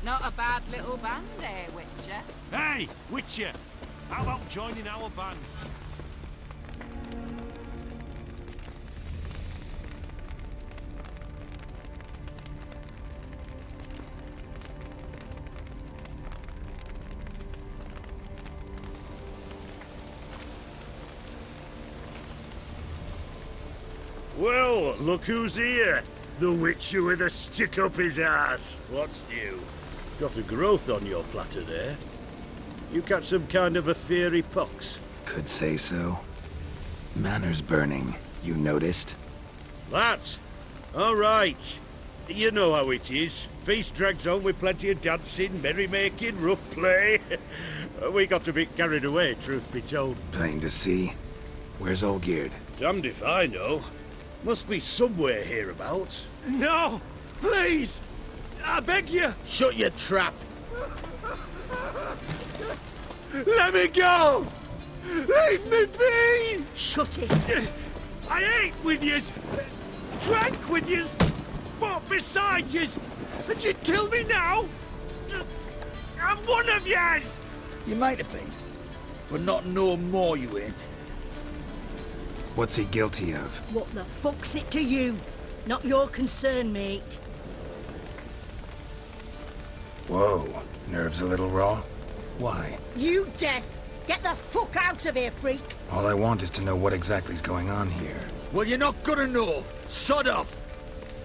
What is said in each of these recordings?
Not a bad little band there, Witcher. Hey, Witcher! How about joining our band? Well, look who's here. The Witcher with a stick up his ass. What's new? Got a growth on your platter there. You catch some kind of a fiery pox? Could say so. Manor's burning, you noticed? That? All right. You know how it is. Feast drags on with plenty of dancing, merrymaking, rough play. We got a bit carried away, truth be told. Plain to see. Where's Olgierd? Damned if I know. Must be somewhere hereabouts. No! Please! I beg you! Shut your trap! Let me go! Leave me be! Shut it! I ate with yous, drank with yous, fought beside yous, and you kill me now? I'm one of yous! You might have been, but not no more you ain't. What's he guilty of? What the fuck's it to you? Not your concern, mate. Whoa, nerves a little raw? Why? You deaf! Get the fuck out of here, freak! All I want is to know what exactly's going on here. Well, you're not gonna know. Sod off!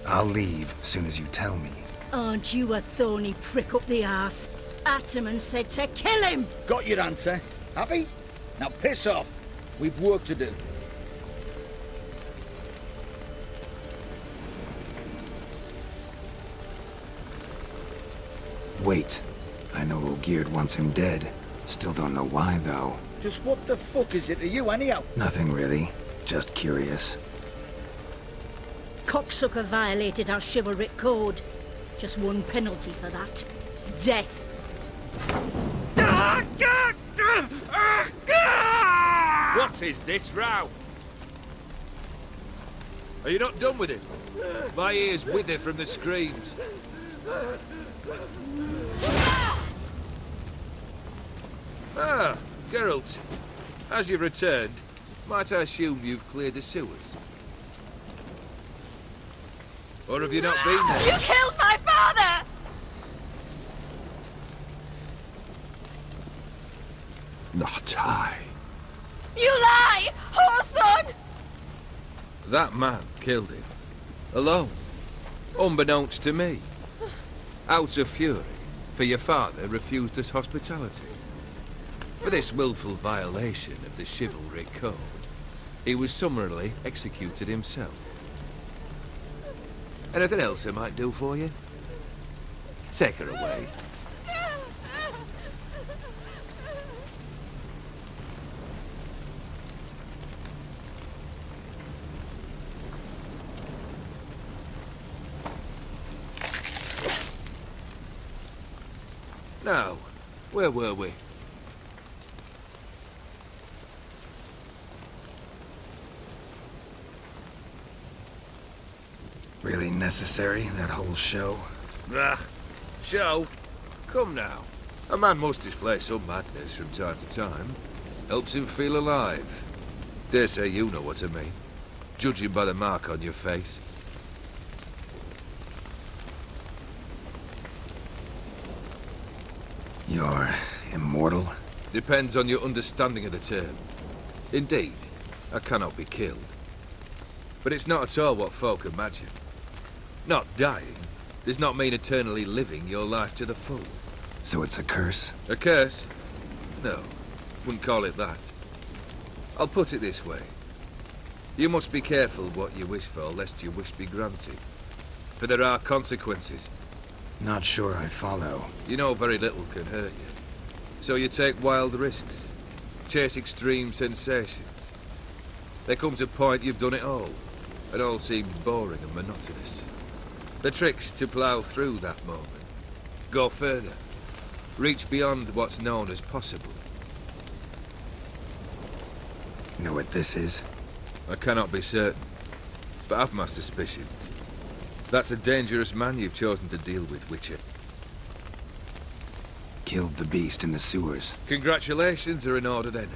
I'll leave soon as you tell me. Aren't you a thorny prick up the arse? Ataman said to kill him! Got your answer. Happy? Now piss off. We've work to do. Wait. I know Olgierd wants him dead. Still don't know why, though. Just what the fuck is it to you, anyhow? Nothing really. Just curious. Cocksucker violated our chivalric code. Just one penalty for that. Death. What is this row? Are you not done with him? My ears wither from the screams. Ah, Geralt. As you've returned, might I assume you've cleared the sewers? Or have you not been there? You killed my father! Not I. You lie! Whoreson! That man killed him. Alone. Unbeknownst to me. Out of fury, for your father refused us hospitality. For this willful violation of the chivalric code, he was summarily executed himself. Anything else I might do for you? Take her away. Now, where were we? Really necessary, that whole show? Ah, show? Come now. A man must display some madness from time to time. Helps him feel alive. Dare say you know what I mean. Judging by the mark on your face. You're immortal? Depends on your understanding of the term. Indeed, I cannot be killed. But it's not at all what folk imagine. Not dying does not mean eternally living your life to the full. So it's a curse? A curse? No, wouldn't call it that. I'll put it this way. You must be careful what you wish for, lest your wish be granted. For there are consequences. Not sure I follow. You know very little can hurt you. So you take wild risks. Chase extreme sensations. There comes a point you've done it all. It all seems boring and monotonous. The trick's to plough through that moment. Go further. Reach beyond what's known as possible. Know what this is? I cannot be certain, but I've my suspicions. That's a dangerous man you've chosen to deal with, Witcher. killed the beast in the sewers. Congratulations are in order then.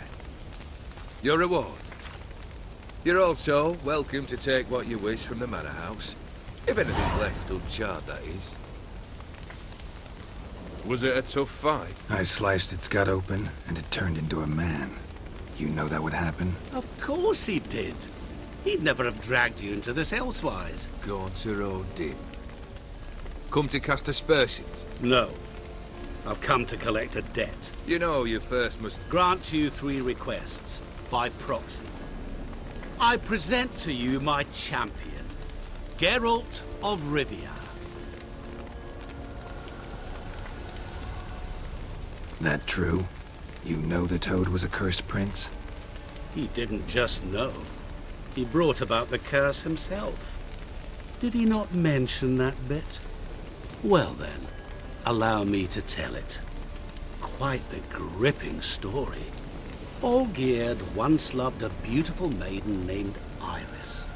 Your reward. You're also welcome to take what you wish from the manor house. If anything's left uncharred, that is. Was it a tough fight? I sliced its gut open, and it turned into a man. You know that would happen? Of course he did. He'd never have dragged you into this elsewise. Gaunter O'Dim. Come to cast aspersions. No. I've come to collect a debt. You know you first must... Grant you 3 requests, by proxy. I present to you my champion, Geralt of Rivia. That true? You know the Toad was a cursed prince? He didn't just know. He brought about the curse himself. Did he not mention that bit? Well then, allow me to tell it. Quite the gripping story. Olgierd once loved a beautiful maiden named Iris.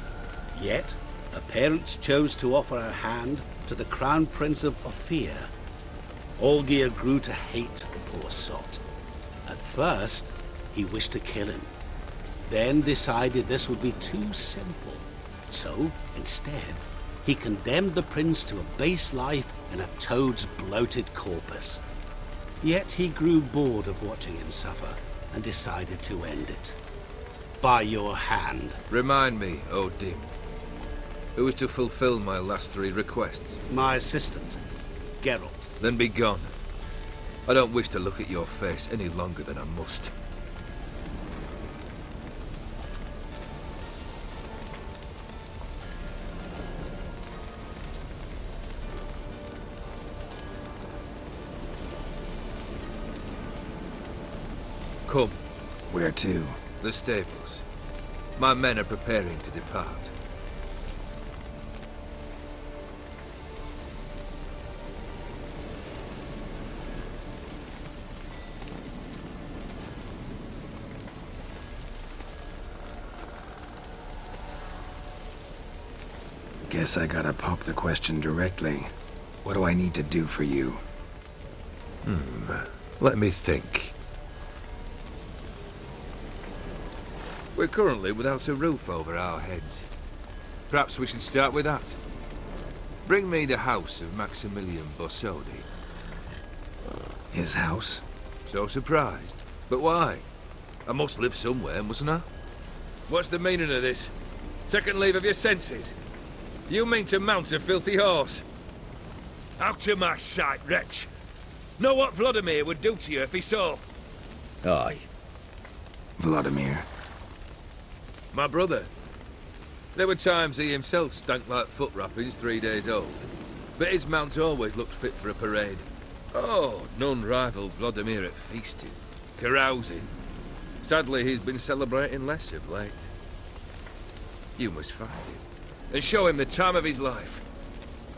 Yet, her parents chose to offer her hand to the Crown Prince of Ophir. Olgierd grew to hate the poor sot. At first, he wished to kill him. Then decided this would be too simple. So, instead, he condemned the prince to a base life in a toad's bloated corpus. Yet he grew bored of watching him suffer and decided to end it. By your hand. Remind me, O'Dim. Who was to fulfill my last 3 requests? My assistant, Geralt. Then be gone. I don't wish to look at your face any longer than I must. Come. Where to? The stables. My men are preparing to depart. Guess I gotta pop the question directly. What do I need to do for you? Let me think. We're currently without a roof over our heads. Perhaps we should start with that. Bring me the house of Maximilian Borsodi. His house? So surprised. But why? I must live somewhere, mustn't I? What's the meaning of this? Second leave of your senses? You mean to mount a filthy horse? Out of my sight, wretch! Know what Vlodimir would do to you if he saw? Aye. Vlodimir. My brother. There were times he himself stank like foot wrappings 3 days old. But his mount always looked fit for a parade. Oh, none rivaled Vlodimir at feasting, carousing. Sadly, he's been celebrating less of late. You must find him, and show him the time of his life.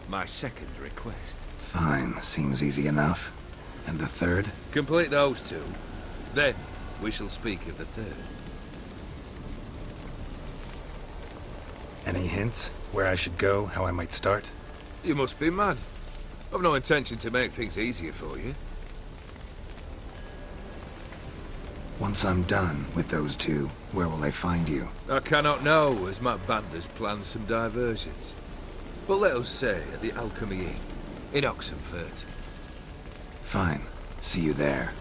My second request. Fine, seems easy enough. And the third? Complete those 2. Then, we shall speak of the third. Any hints? Where I should go, how I might start? You must be mad. I've no intention to make things easier for you. Once I'm done with those 2, where will I find you? I cannot know, as my band has planned some diversions. But let us say at the Alchemy Inn, in Oxenfurt. Fine. See you there.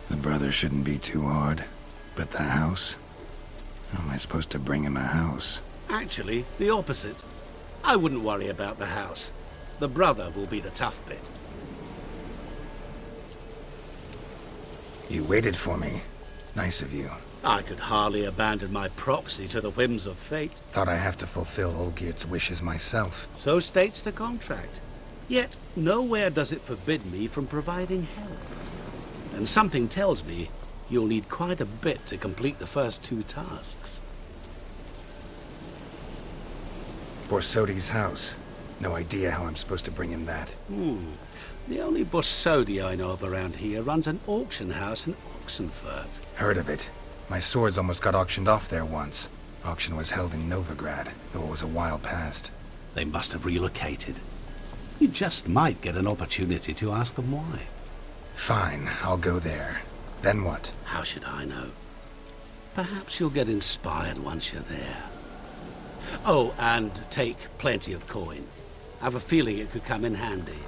The brother shouldn't be too hard. But the house? How am I supposed to bring him a house? Actually, the opposite. I wouldn't worry about the house. The brother will be the tough bit. You waited for me. Nice of you. I could hardly abandon my proxy to the whims of fate. Thought I have to fulfill Olgierd's wishes myself. So states the contract. Yet, nowhere does it forbid me from providing help. And something tells me you'll need quite a bit to complete the first 2 tasks. Borsodi's house. No idea how I'm supposed to bring him that. The only Bossodi I know of around here runs an auction house in Oxenfurt. Heard of it. My swords almost got auctioned off there once. Auction was held in Novigrad, though it was a while past. They must have relocated. You just might get an opportunity to ask them why. Fine, I'll go there. Then what? How should I know? Perhaps you'll get inspired once you're there. Oh, and take plenty of coin. I have a feeling it could come in handy.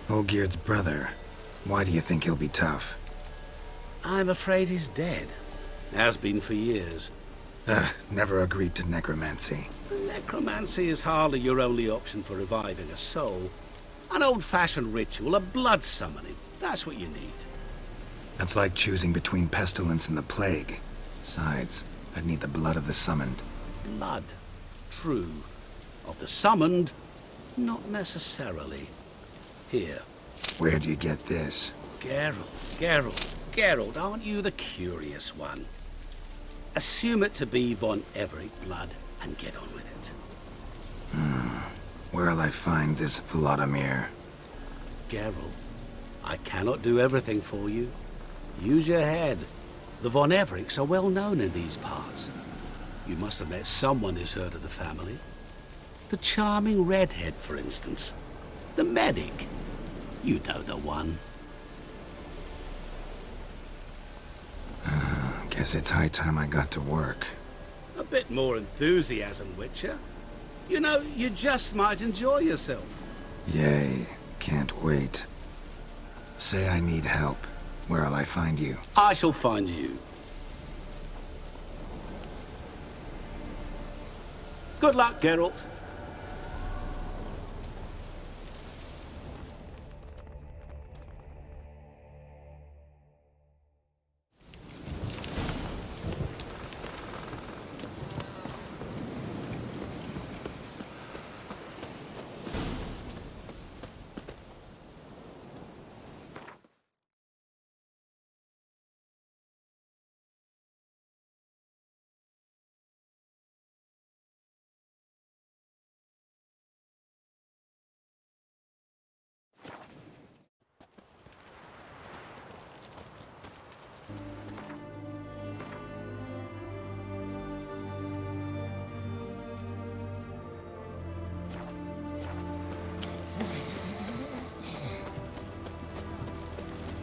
Olgierd's brother. Why do you think he'll be tough? I'm afraid he's dead. Has been for years. Never agreed to necromancy. Necromancy is hardly your only option for reviving a soul. An old-fashioned ritual, a blood summoning. That's what you need. That's like choosing between pestilence and the plague. Besides, I'd need the blood of the summoned. Blood. True. Of the summoned, not necessarily. Here. Where'd you get this? Geralt, aren't you the curious one? Assume it to be von Everett blood and get on with it. Where'll I find this Vlodimir? Geralt, I cannot do everything for you. Use your head. The von Evericks are well known in these parts. You must have met someone who's heard of the family. The charming redhead, for instance. The medic. You know the one. Guess it's high time I got to work. A bit more enthusiasm, Witcher. You know, you just might enjoy yourself. Yay, can't wait. Say I need help. Where'll I find you? I shall find you. Good luck, Geralt.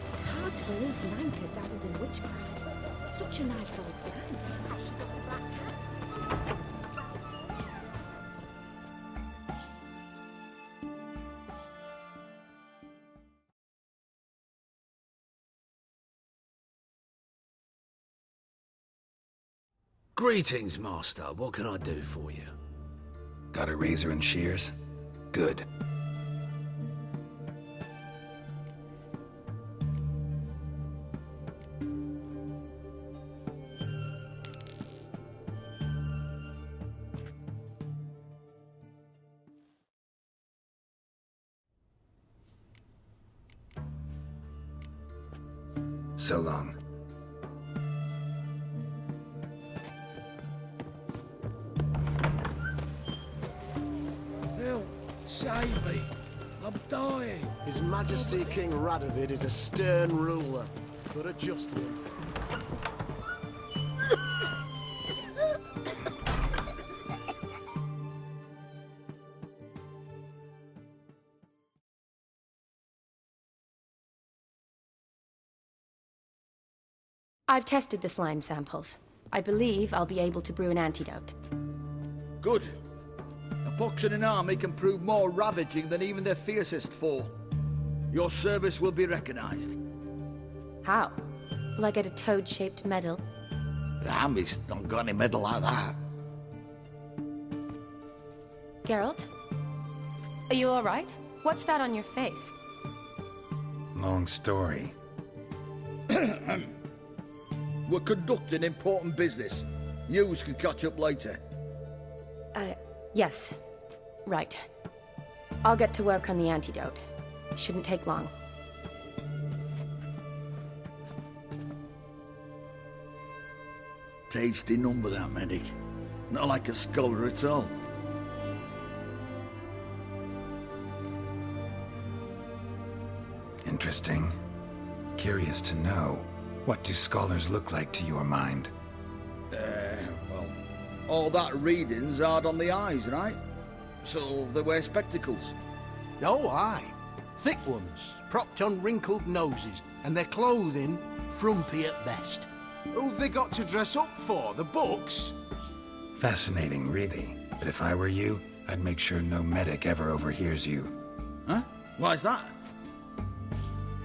It's hard to believe Nanka dabbled in witchcraft. Such a nice old gang. She got a black cat. Greetings, Master. What can I do for you? Got a razor and shears? Good. So long. Help! Save me! I'm dying! His Majesty King Radovid is a stern ruler, but a just one. I've tested the slime samples. I believe I'll be able to brew an antidote. Good. A pox in an army can prove more ravaging than even their fiercest foe. Your service will be recognized. How? Will I get a toad-shaped medal? The army's not got any medal like that. Geralt? Are you alright? What's that on your face? Long story. We're conducting important business. Yous can catch up later. Yes. Right. I'll get to work on the antidote. Shouldn't take long. Tasty number, that medic. Not like a scholar at all. Interesting. Curious to know, what do scholars look like to your mind? Well, all that reading's hard on the eyes, right? So they wear spectacles. Oh, aye. Thick ones, propped on wrinkled noses, and their clothing frumpy at best. Who've they got to dress up for? The books? Fascinating, really. But if I were you, I'd make sure no medic ever overhears you. Huh? Why's that?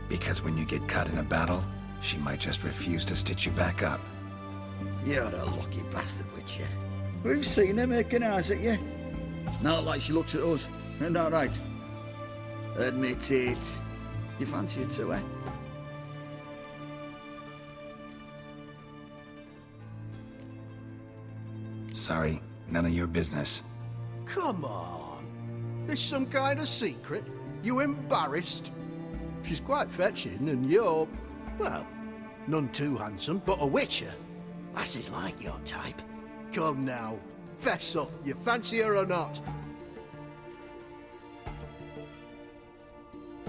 Because when you get cut in a battle, she might just refuse to stitch you back up. You're a lucky bastard, Witcher. We've seen her making eyes at you. Not like she looks at us. Isn't that right? Admit it. You fancy it too, eh? Sorry, none of your business. Come on. There's some kind of secret? You embarrassed? She's quite fetching, and you're, well, none too handsome, but a witcher. Lasses like your type. Come now, fess up, you fancy her or not?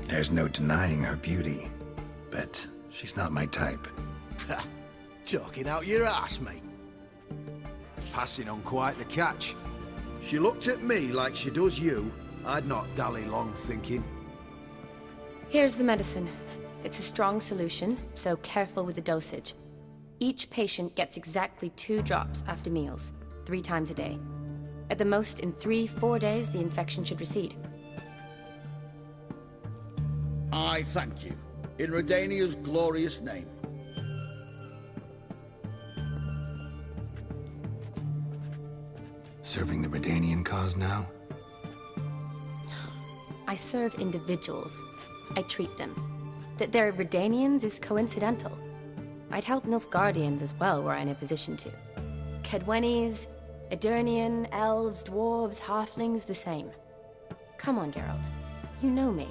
There's no denying her beauty, but she's not my type. Talking out your ass, mate. Passing on quite the catch. She looked at me like she does you. I'd not dally long thinking. Here's the medicine. It's a strong solution, so careful with the dosage. Each patient gets exactly 2 drops after meals, 3 times a day. At the most, in 3-4 days, the infection should recede. I thank you. In Redania's glorious name. Serving the Redanian cause now? I serve individuals. I treat them. That they're Redanians is coincidental. I'd help Nilfgaardians as well were I in a position to. Kedwenis, Edirnian, elves, dwarves, halflings, the same. Come on, Geralt. You know me.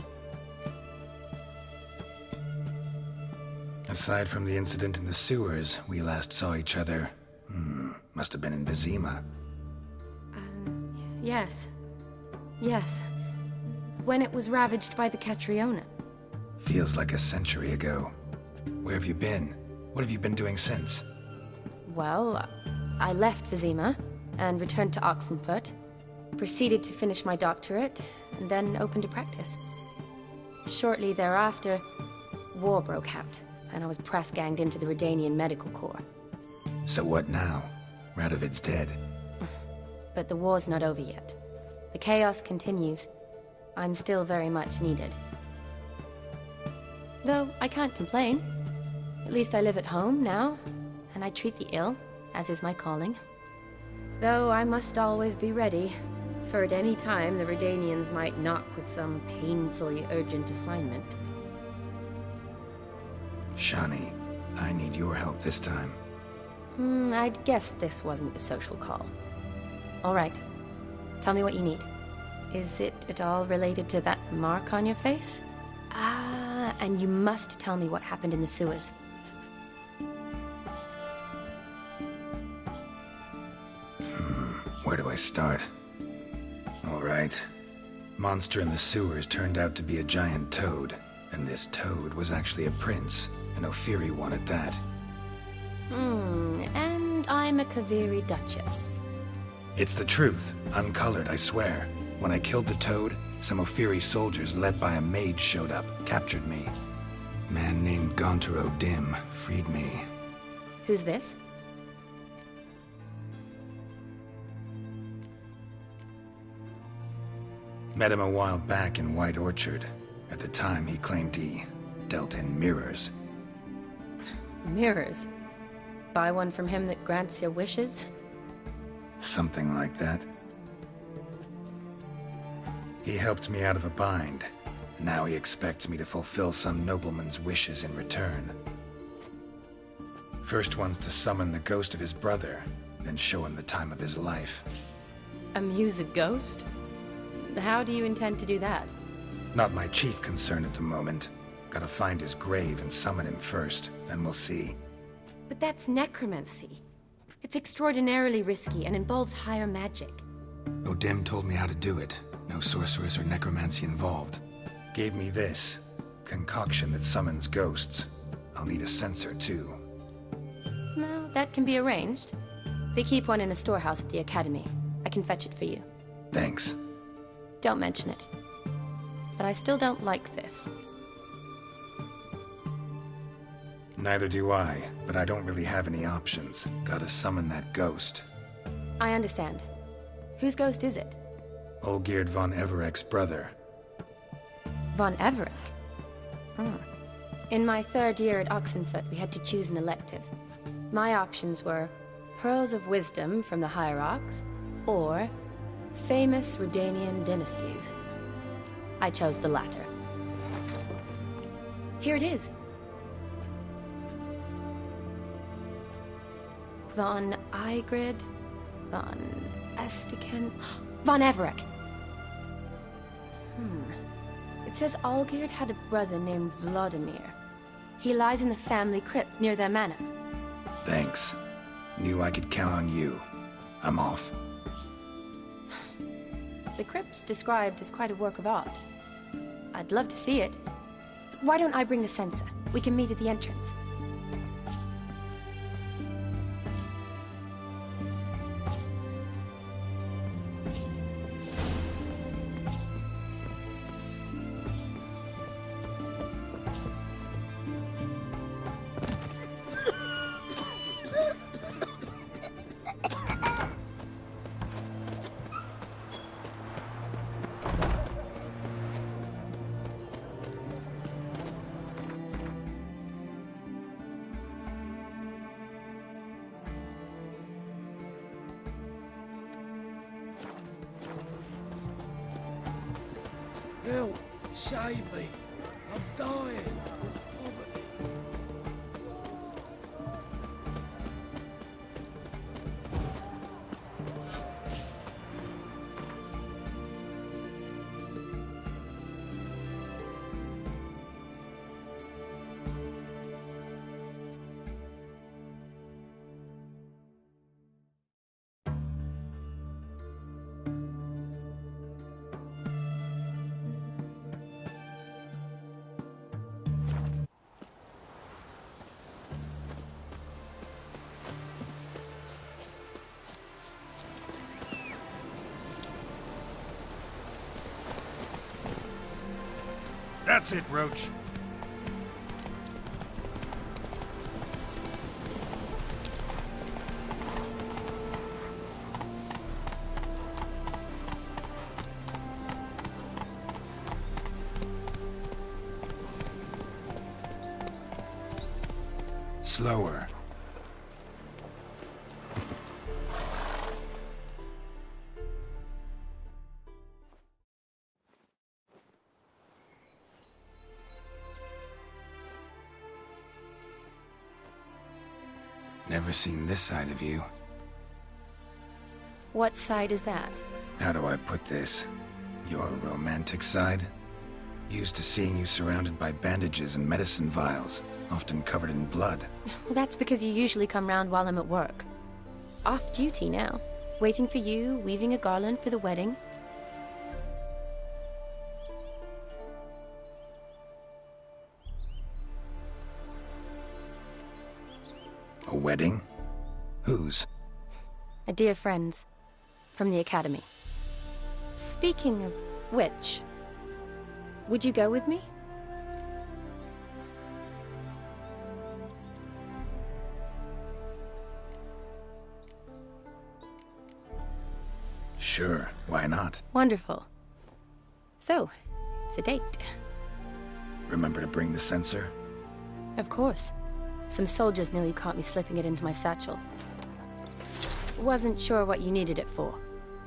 Aside from the incident in the sewers, we last saw each other. Must have been in Vizima. Yes. Yes. When it was ravaged by the Catriona. Feels like a century ago. Where have you been? What have you been doing since? Well, I left Vizima and returned to Oxenfurt, proceeded to finish my doctorate, and then opened a practice. Shortly thereafter, war broke out, and I was press-ganged into the Redanian Medical Corps. So what now? Radovid's dead. But the war's not over yet. The chaos continues. I'm still very much needed. Though I can't complain. At least I live at home now, and I treat the ill, as is my calling. Though I must always be ready, for at any time the Redanians might knock with some painfully urgent assignment. Shani, I need your help this time. I'd guess this wasn't a social call. All right. Tell me what you need. Is it at all related to that mark on your face? Ah, and you must tell me what happened in the sewers. Where do I start? All right. Monster in the sewers turned out to be a giant toad, and this toad was actually a prince, an Ophiri one at that. And I'm a Kaviri Duchess. It's the truth, uncolored, I swear. When I killed the toad, some Ophiri soldiers led by a mage showed up, captured me. A man named Gontaro Dim freed me. Who's this? Met him a while back in White Orchard. At the time, he claimed he dealt in mirrors. Mirrors? Buy one from him that grants your wishes? Something like that. He helped me out of a bind, and now he expects me to fulfill some nobleman's wishes in return. First one's to summon the ghost of his brother, then show him the time of his life. Amuse a ghost? How do you intend to do that? Not my chief concern at the moment. Gotta find his grave and summon him first, then we'll see. But that's necromancy. It's extraordinarily risky and involves higher magic. Odim told me how to do it. No sorceress or necromancy involved. Gave me this. concoction that summons ghosts. I'll need a sensor, too. No, that can be arranged. They keep one in a storehouse at the Academy. I can fetch it for you. Thanks. Don't mention it. But I still don't like this. Neither do I, but I don't really have any options. Gotta summon that ghost. I understand. Whose ghost is it? Olgierd von Everek's brother. Von Everek? In my third year at Oxenfoot, we had to choose an elective. My options were Pearls of Wisdom from the Hierarchs, or famous Redanian dynasties. I chose the latter. Here it is. Von Igrid, Von Estiken, Von Everek. It says Olgierd had a brother named Vlodimir. He lies in the family crypt near their manor. Thanks. Knew I could count on you. I'm off. The crypt's described as quite a work of art. I'd love to see it. Why don't I bring the sensor? We can meet at the entrance. Help! Save me! I'm dying! Poverty! That's it, Roach. Slower. Never seen this side of you. What side is that? How do I put this? Your romantic side? Used to seeing you surrounded by bandages and medicine vials, often covered in blood. Well, that's because you usually come round while I'm at work. Off duty now. Waiting for you, weaving a garland for the wedding. A wedding? Whose? A dear friend's. From the Academy. Speaking of which, would you go with me? Sure, why not? Wonderful. So, it's a date. Remember to bring the sensor? Of course. Some soldiers nearly caught me slipping it into my satchel. Wasn't sure what you needed it for,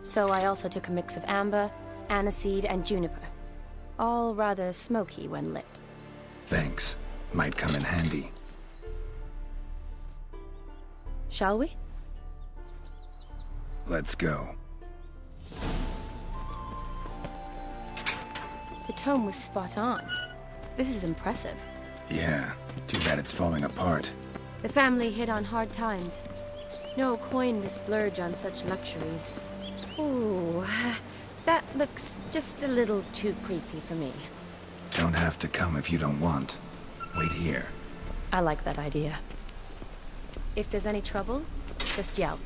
so I also took a mix of amber, aniseed, and juniper. All rather smoky when lit. Thanks. Might come in handy. Shall we? Let's go. The tome was spot on. This is impressive. Yeah, too bad it's falling apart. The family hit on hard times. No coin to splurge on such luxuries. Ooh, that looks just a little too creepy for me. Don't have to come if you don't want. Wait here. I like that idea. If there's any trouble, just yell.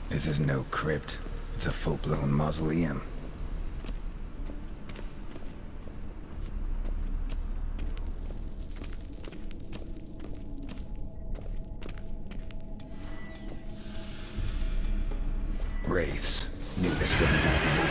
This is no crypt. It's a full-blown mausoleum. Wraiths. Knew this wouldn't be easy.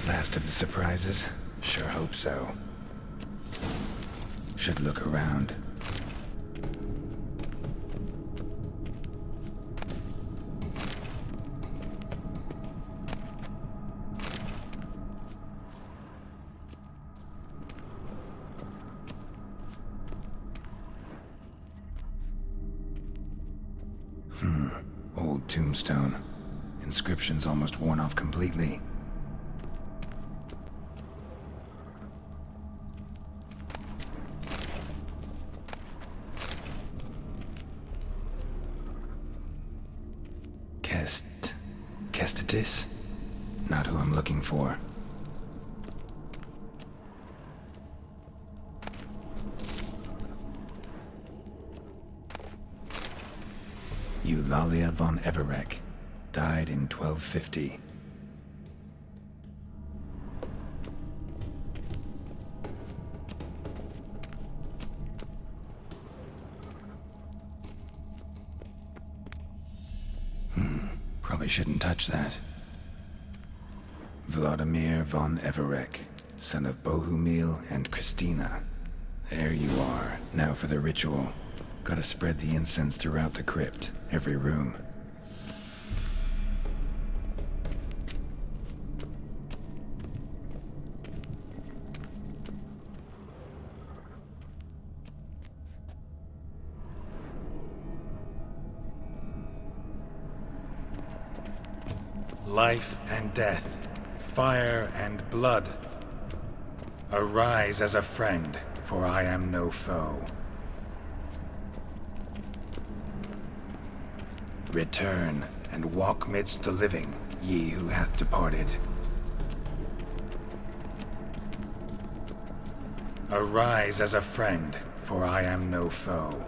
Last of the surprises? Sure hope so. Should look around. Old tombstone. Inscription's almost worn off completely. Kestatis? Not who I'm looking for. Eulalia von Everek. Died in 1250. Probably shouldn't touch that. Vlodimir von Everek, son of Bohumil and Christina. There you are. Now for the ritual. Gotta spread the incense throughout the crypt, every room. Life and death, fire and blood. Arise as a friend, for I am no foe. Return and walk midst the living, ye who hath departed. Arise as a friend, for I am no foe.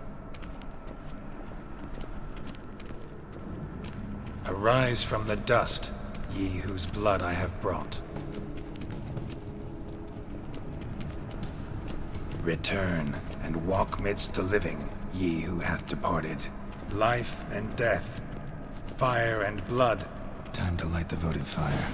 Arise from the dust, ye whose blood I have brought. Return and walk midst the living, ye who hath departed. Life and death, fire and blood. Time to light the votive fire.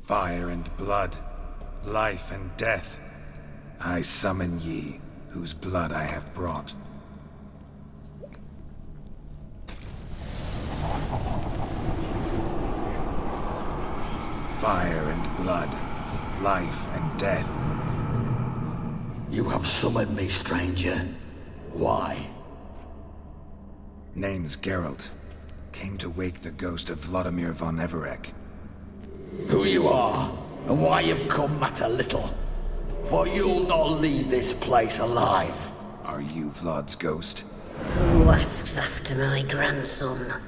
Fire and blood, life and death, I summon ye, whose blood I have brought. Fire and blood, life and death. You have summoned me, stranger. Why? Name's Geralt. Came to wake the ghost of Vlodimir von Everek. Who you are, and why you've come matter little. For you'll not leave this place alive. Are you Vlod's ghost? Who asks after my grandson?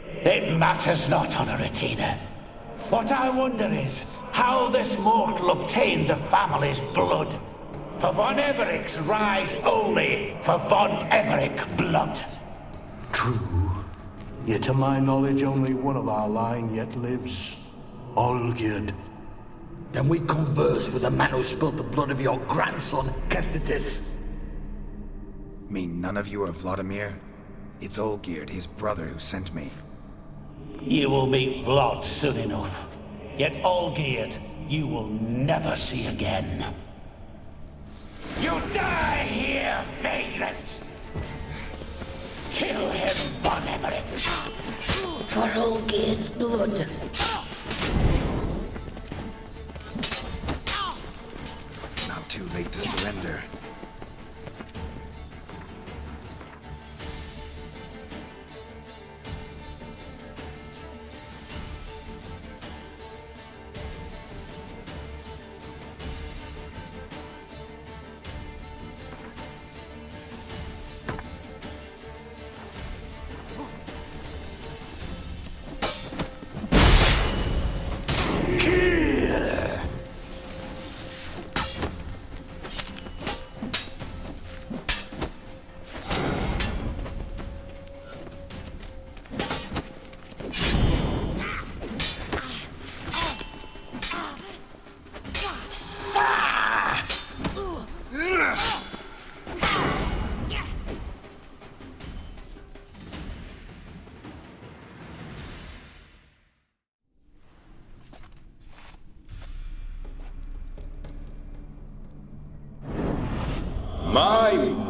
It matters not, Honoratina. What I wonder is how this mortal obtained the family's blood. For von Everic's rise only for von Everic blood. True. Yet to my knowledge, only one of our line yet lives. Olgierd. Then we converse with the man who spilled the blood of your grandson, Kestitis. Mean none of you are Vlodimir? It's Olgierd, his brother, who sent me. You will meet Vlad soon enough. Yet Olgierd, you will never see again. You die here, vagrant! Kill him, von Everett! For Olgierd's blood. Not too late to surrender.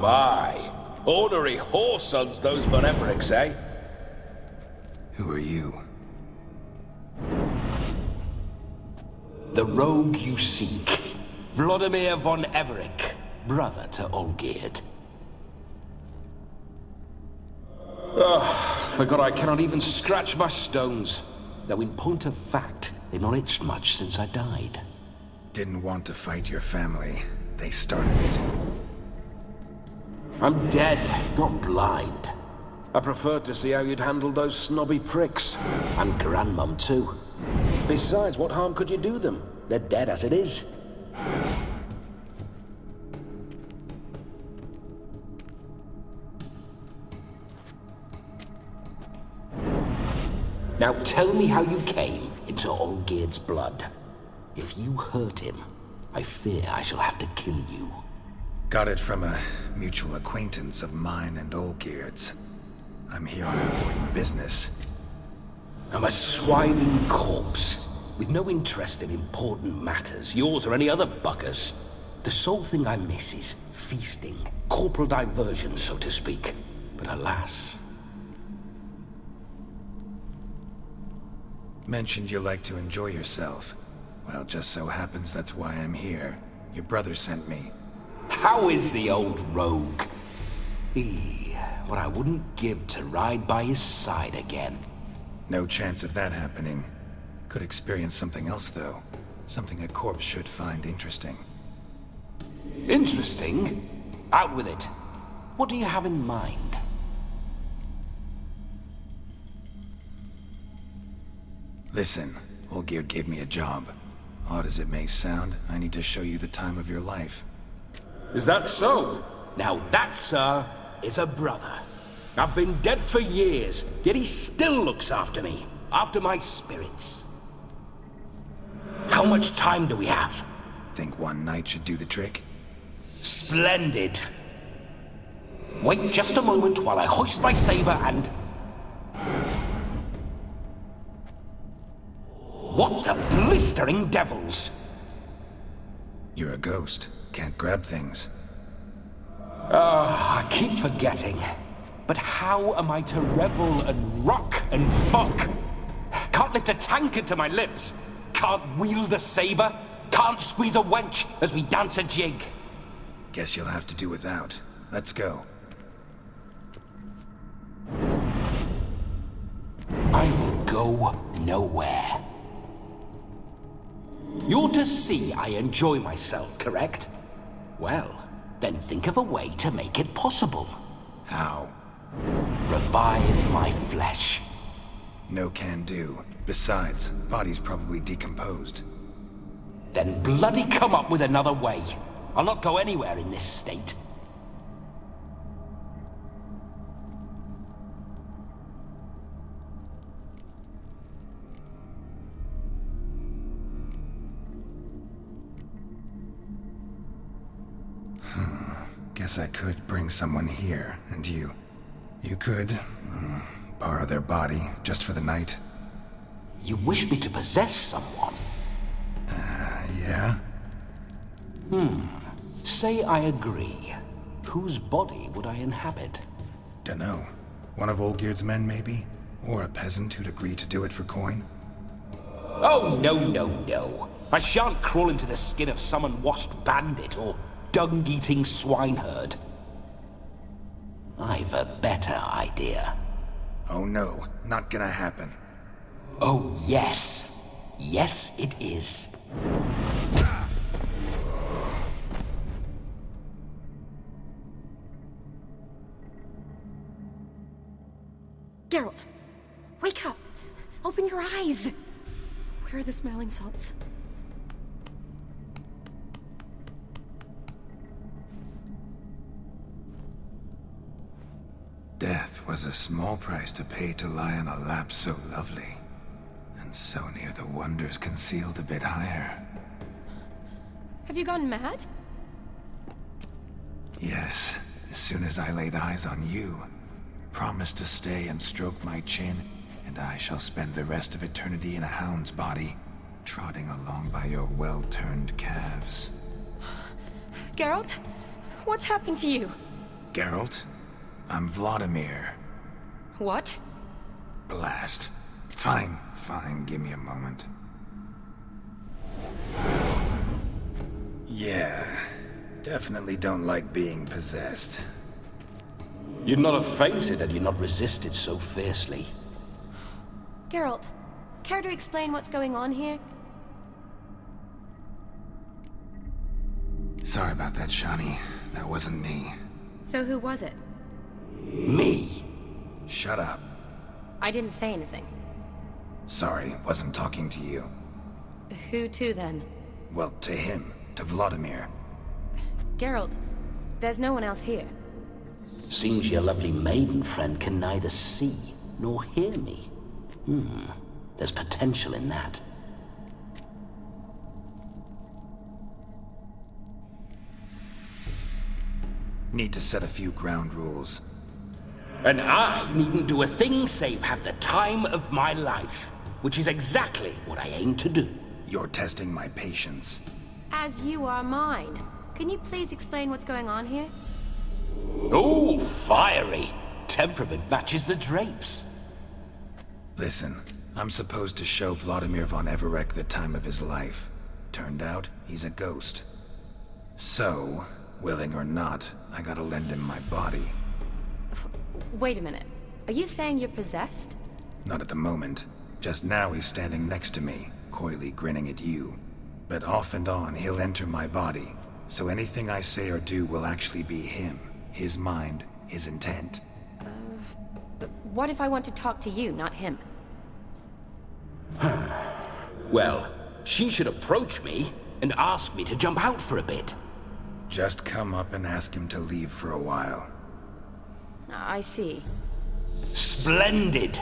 My. Ornery whoresons, those von Evericks, eh? Who are you? The rogue you seek. Vlodimir von Everic, brother to Olgierd. Forgot I cannot even scratch my stones. Though in point of fact, they've not itched much since I died. Didn't want to fight your family. They started it. I'm dead, not blind. I preferred to see how you'd handled those snobby pricks. And Grandmum, too. Besides, what harm could you do them? They're dead as it is. Now tell me how you came into Olgierd's blood. If you hurt him, I fear I shall have to kill you. Got it from a mutual acquaintance of mine and Olgierd's. I'm here on important business. I'm a swiving corpse, with no interest in important matters, yours or any other buggers. The sole thing I miss is feasting, corporal diversion, so to speak. But alas... Mentioned you like to enjoy yourself. Well, just so happens that's why I'm here. Your brother sent me. How is the old rogue? What I wouldn't give to ride by his side again. No chance of that happening. Could experience something else, though. Something a corpse should find interesting. Interesting? Out with it. What do you have in mind? Listen, Olgierd gave me a job. Odd as it may sound, I need to show you the time of your life. Is that so? Now that, sir, is a brother. I've been dead for years, yet he still looks after me, after my spirits. How much time do we have? Think one night should do the trick? Splendid. Wait just a moment while I hoist my saber and... What the blistering devils? You're a ghost. Can't grab things. I keep forgetting. But how am I to revel and rock and fuck? Can't lift a tankard to my lips. Can't wield a saber. Can't squeeze a wench as we dance a jig. Guess you'll have to do without. Let's go. I will go nowhere. You're to see I enjoy myself, correct? Well, then think of a way to make it possible. How? Revive my flesh. No can do. Besides, body's probably decomposed. Then bloody come up with another way. I'll not go anywhere in this state. Guess I could bring someone here, and you could borrow their body just for the night. You wish me to possess someone? Yeah? Say I agree. Whose body would I inhabit? Dunno. One of Olgierd's men, maybe? Or a peasant who'd agree to do it for coin? Oh, no. I shan't crawl into the skin of some unwashed bandit or dung-eating swineherd. I've a better idea. Oh no, not gonna happen. Oh, yes. Yes, it is. Geralt, wake up! Open your eyes! Where are the smelling salts? Death was a small price to pay to lie on a lap so lovely, and so near the wonders concealed a bit higher. Have you gone mad? Yes, as soon as I laid eyes on you, promise to stay and stroke my chin, and I shall spend the rest of eternity in a hound's body, trotting along by your well-turned calves. Geralt? What's happened to you? Geralt? I'm Vlodimir. What? Blast. Fine, give me a moment. Yeah, definitely don't like being possessed. You'd not have fainted had you not resisted so fiercely. Geralt, care to explain what's going on here? Sorry about that, Shani. That wasn't me. So who was it? Me. Shut up. I didn't say anything. Sorry, wasn't talking to you. Who to then? Well, to him. To Vlodimir. Geralt, there's no one else here. Seems your lovely maiden friend can neither see nor hear me. There's potential in that. Need to set a few ground rules. And I needn't do a thing save have the time of my life, which is exactly what I aim to do. You're testing my patience. As you are mine. Can you please explain what's going on here? Oh, fiery. Temperament matches the drapes. Listen, I'm supposed to show Vlodimir von Everec the time of his life. Turned out, he's a ghost. So, willing or not, I gotta lend him my body. Wait a minute. Are you saying you're possessed? Not at the moment. Just now he's standing next to me, coyly grinning at you. But off and on, he'll enter my body. So anything I say or do will actually be him. His mind, his intent. But what if I want to talk to you, not him? Well, she should approach me and ask me to jump out for a bit. Just come up and ask him to leave for a while. I see. Splendid!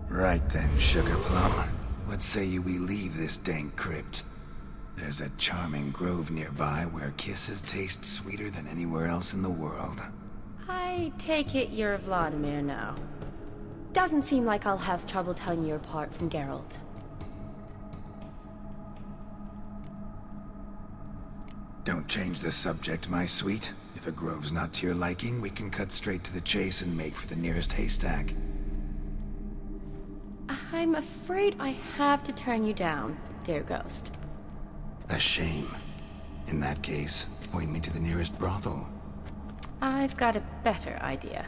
Right then, Sugar Plum. What say you we leave this dank crypt? There's a charming grove nearby where kisses taste sweeter than anywhere else in the world. I take it you're Vlodimir now. Doesn't seem like I'll have trouble telling you apart from Geralt. Don't change the subject, my sweet. If a grove's not to your liking, we can cut straight to the chase and make for the nearest haystack. I'm afraid I have to turn you down, dear ghost. A shame. In that case, point me to the nearest brothel. I've got a better idea.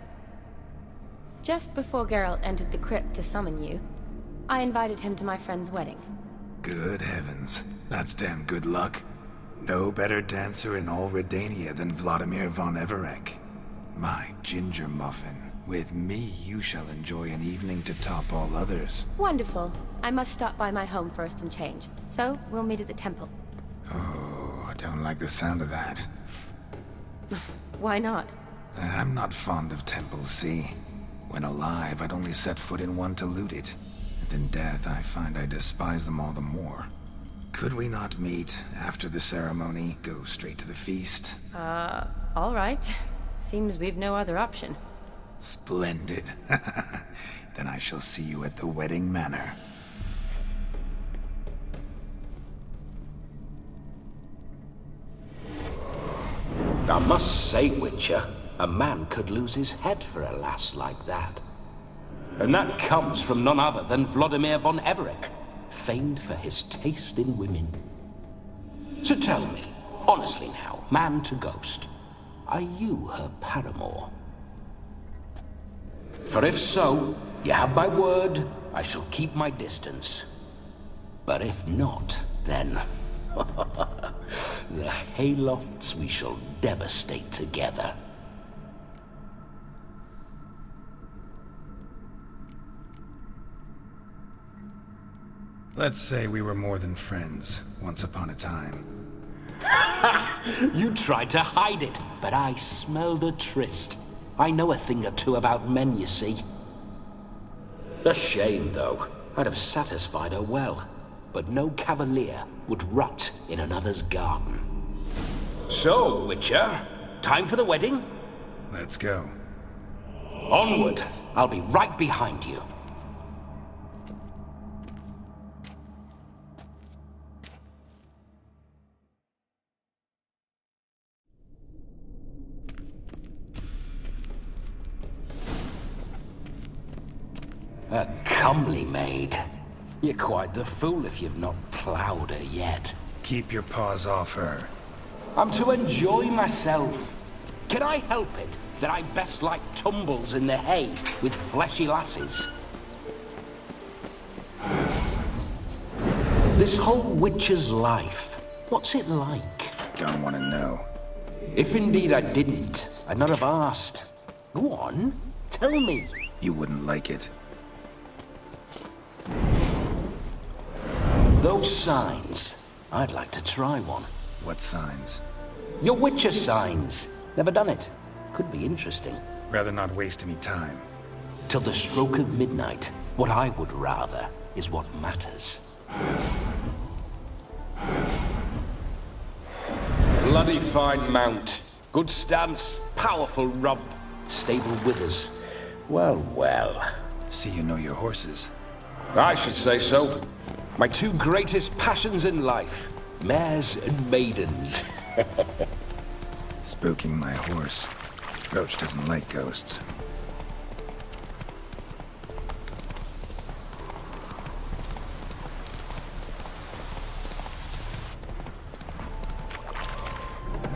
Just before Geralt entered the crypt to summon you, I invited him to my friend's wedding. Good heavens. That's damn good luck. No better dancer in all Redania than Vlodimir von Everec. My ginger muffin. With me, you shall enjoy an evening to top all others. Wonderful. I must stop by my home first and change. So, we'll meet at the temple. Oh, I don't like the sound of that. Why not? I'm not fond of temples, see? When alive, I'd only set foot in one to loot it. And in death, I find I despise them all the more. Could we not meet after the ceremony, go straight to the feast? All right. Seems we've no other option. Splendid. Then I shall see you at the wedding manor. I must say, Witcher, a man could lose his head for a lass like that. And that comes from none other than Vlodimir von Everec, famed for his taste in women. So tell me, honestly now, man to ghost, are you her paramour? For if so, you have my word, I shall keep my distance. But if not, then... the haylofts we shall devastate together. Let's say we were more than friends, once upon a time. You tried to hide it, but I smelled a tryst. I know a thing or two about men, you see. A shame, though. I'd have satisfied her well. But no cavalier would rot in another's garden. So, Witcher, time for the wedding? Let's go. Onward! I'll be right behind you. A comely maid. You're quite the fool if you've not ploughed her yet. Keep your paws off her. I'm to enjoy myself. Can I help it that I best like tumbles in the hay with fleshy lasses? This whole witcher's life, what's it like? Don't want to know. If indeed I didn't, I'd not have asked. Go on, tell me. You wouldn't like it. Those signs, I'd like to try one. What signs? Your Witcher signs. Never done it. Could be interesting. Rather not waste any time. Till the stroke of midnight, what I would rather is what matters. Bloody fine mount. Good stance, powerful rump, stable withers. Well, well. See you know your horses. I should say so. My two greatest passions in life, mares and maidens. Spooking my horse. Roach doesn't like ghosts.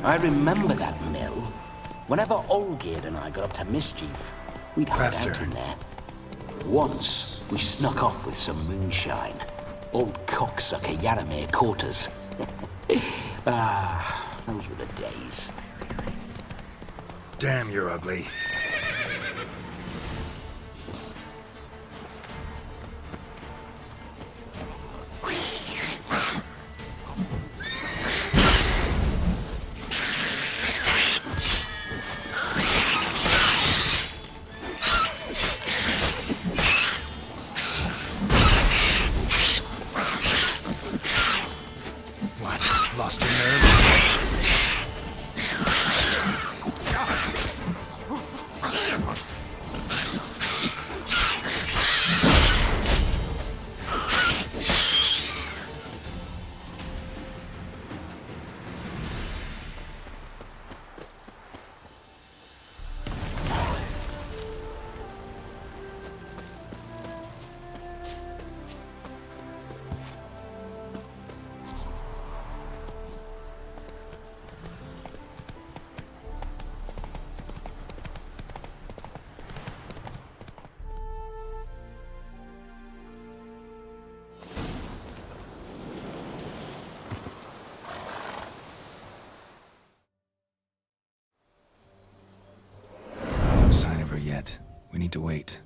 I remember that mill. Whenever Olgerd and I got up to mischief, we'd hide out in there. Once, we snuck off with some moonshine. Old cocksucker Yaramir caught us. Those were the days. Damn, you're ugly. Lost your nerve? need to wait.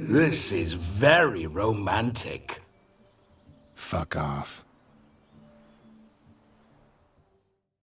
This is very romantic. Fuck off.